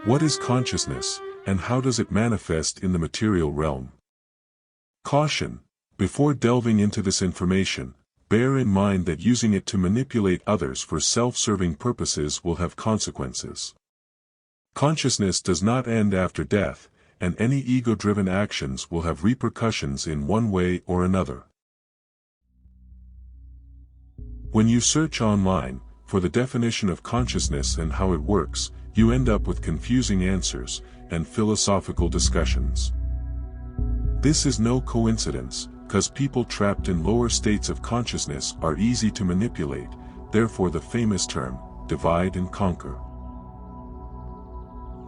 What is consciousness, and how does it manifest in the material realm? Caution: before delving into this information, bear in mind that using it to manipulate others for self-serving purposes will have consequences. Consciousness does not end after death, and any ego-driven actions will have repercussions in one way or another. When you search online for the definition of consciousness and how it works, you end up with confusing answers and philosophical discussions. This is no coincidence, because people trapped in lower states of consciousness are easy to manipulate, therefore the famous term, divide and conquer.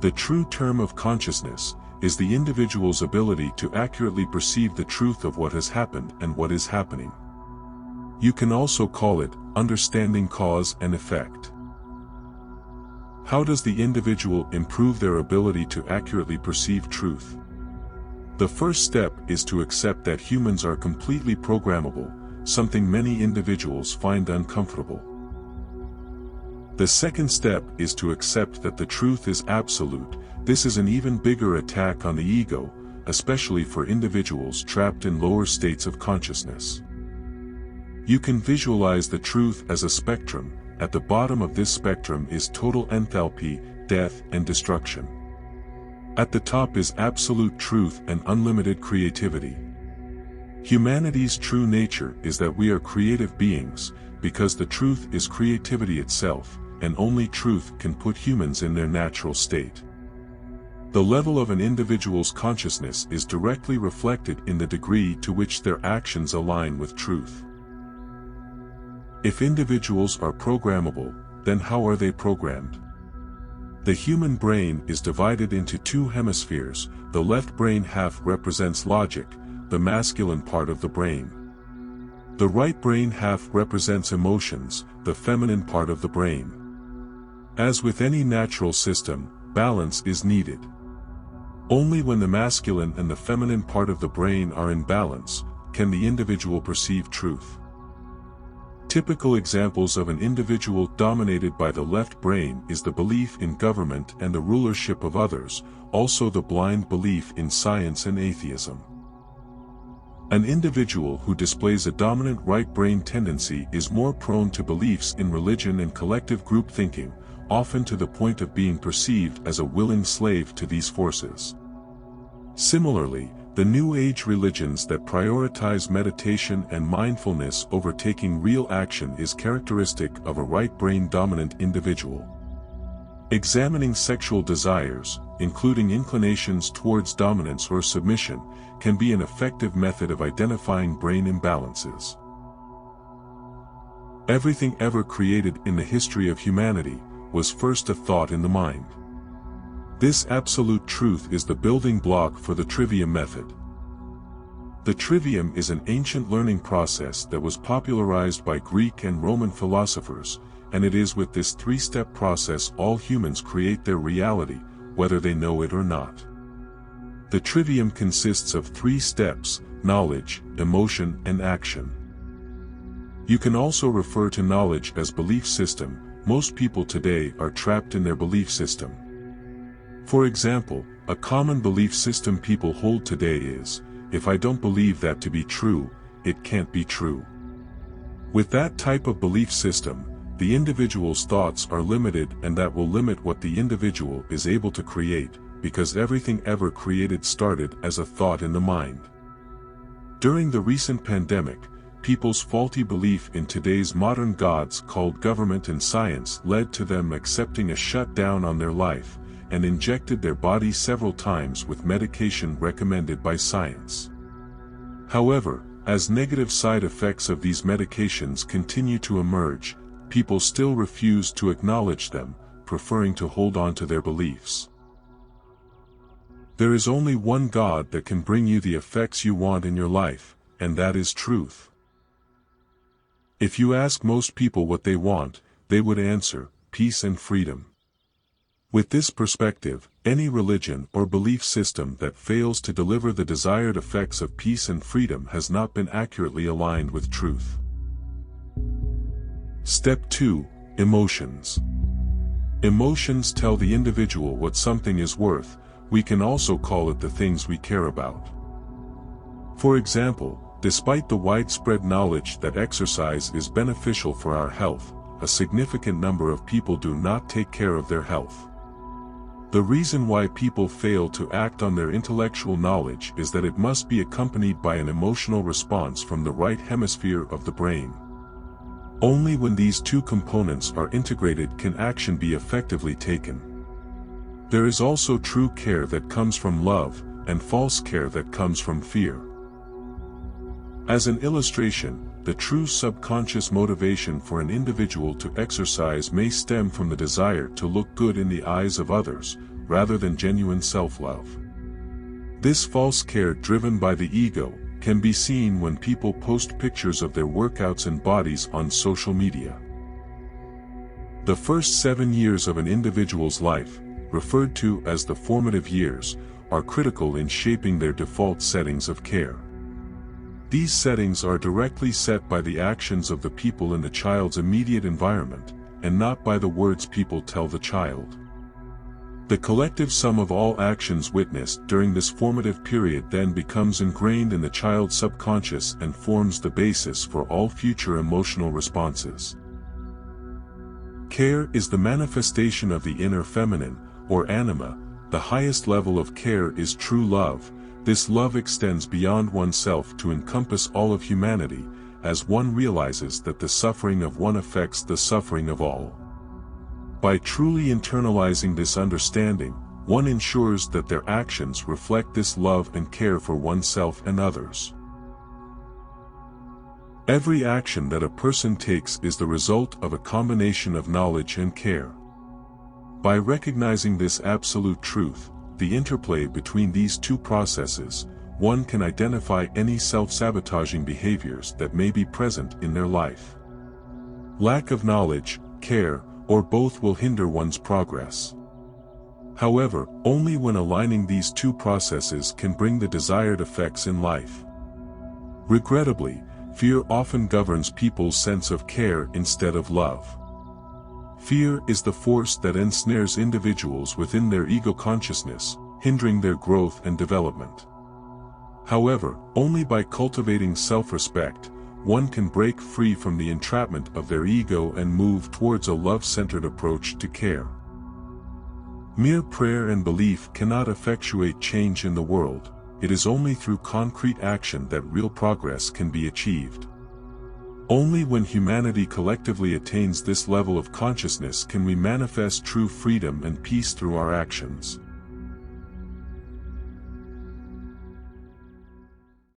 The true term of consciousness is the individual's ability to accurately perceive the truth of what has happened and what is happening. You can also call it understanding cause and effect. How does the individual improve their ability to accurately perceive truth? The first step is to accept that humans are completely programmable, something many individuals find uncomfortable. The second step is to accept that the truth is absolute. This is an even bigger attack on the ego, especially for individuals trapped in lower states of consciousness. You can visualize the truth as a spectrum. At the bottom of this spectrum is total enthalpy, death and destruction. At the top is absolute truth and unlimited creativity. Humanity's true nature is that we are creative beings, because the truth is creativity itself, and only truth can put humans in their natural state. The level of an individual's consciousness is directly reflected in the degree to which their actions align with truth. If individuals are programmable, then how are they programmed? The human brain is divided into two hemispheres. The left brain half represents logic, the masculine part of the brain. The right brain half represents emotions, the feminine part of the brain. As with any natural system, balance is needed. Only when the masculine and the feminine part of the brain are in balance, can the individual perceive truth. Typical examples of an individual dominated by the left brain is the belief in government and the rulership of others, also the blind belief in science and atheism. An individual who displays a dominant right brain tendency is more prone to beliefs in religion and collective group thinking, often to the point of being perceived as a willing slave to these forces. Similarly, the New Age religions that prioritize meditation and mindfulness over taking real action is characteristic of a right brain dominant individual. Examining sexual desires, including inclinations towards dominance or submission, can be an effective method of identifying brain imbalances. Everything ever created in the history of humanity was first a thought in the mind. This absolute truth is the building block for the trivium method. The trivium is an ancient learning process that was popularized by Greek and Roman philosophers, and it is with this three-step process all humans create their reality, whether they know it or not. The trivium consists of 3 steps: knowledge, emotion, and action. You can also refer to knowledge as belief system. Most people today are trapped in their belief system. For example, a common belief system people hold today is, if I don't believe that to be true, it can't be true. With that type of belief system, the individual's thoughts are limited, and that will limit what the individual is able to create, because everything ever created started as a thought in the mind. During the recent pandemic, people's faulty belief in today's modern gods called government and science led to them accepting a shutdown on their life, and injected their body several times with medication recommended by science. However, as negative side effects of these medications continue to emerge, people still refuse to acknowledge them, preferring to hold on to their beliefs. There is only one God that can bring you the effects you want in your life, and that is truth. If you ask most people what they want, they would answer, peace and freedom. With this perspective, any religion or belief system that fails to deliver the desired effects of peace and freedom has not been accurately aligned with truth. Step 2. Emotions. Emotions tell the individual what something is worth. We can also call it the things we care about. For example, despite the widespread knowledge that exercise is beneficial for our health, a significant number of people do not take care of their health. The reason why people fail to act on their intellectual knowledge is that it must be accompanied by an emotional response from the right hemisphere of the brain. Only when these two components are integrated can action be effectively taken. There is also true care that comes from love, and false care that comes from fear. As an illustration, the true subconscious motivation for an individual to exercise may stem from the desire to look good in the eyes of others, rather than genuine self-love. This false care driven by the ego can be seen when people post pictures of their workouts and bodies on social media. The first 7 years of an individual's life, referred to as the formative years, are critical in shaping their default settings of care. These settings are directly set by the actions of the people in the child's immediate environment, and not by the words people tell the child. The collective sum of all actions witnessed during this formative period then becomes ingrained in the child's subconscious and forms the basis for all future emotional responses. Care is the manifestation of the inner feminine, or anima. The highest level of care is true love. This love extends beyond oneself to encompass all of humanity, as one realizes that the suffering of one affects the suffering of all. By truly internalizing this understanding, one ensures that their actions reflect this love and care for oneself and others. Every action that a person takes is the result of a combination of knowledge and care. By recognizing this absolute truth, the interplay between these two processes, one can identify any self-sabotaging behaviors that may be present in their life. Lack of knowledge, care, or both will hinder one's progress. However, only when aligning these two processes can bring the desired effects in life. Regrettably, fear often governs people's sense of care instead of love. Fear is the force that ensnares individuals within their ego consciousness, hindering their growth and development. However, only by cultivating self-respect, one can break free from the entrapment of their ego and move towards a love-centered approach to care. Mere prayer and belief cannot effectuate change in the world. It is only through concrete action that real progress can be achieved. Only when humanity collectively attains this level of consciousness can we manifest true freedom and peace through our actions.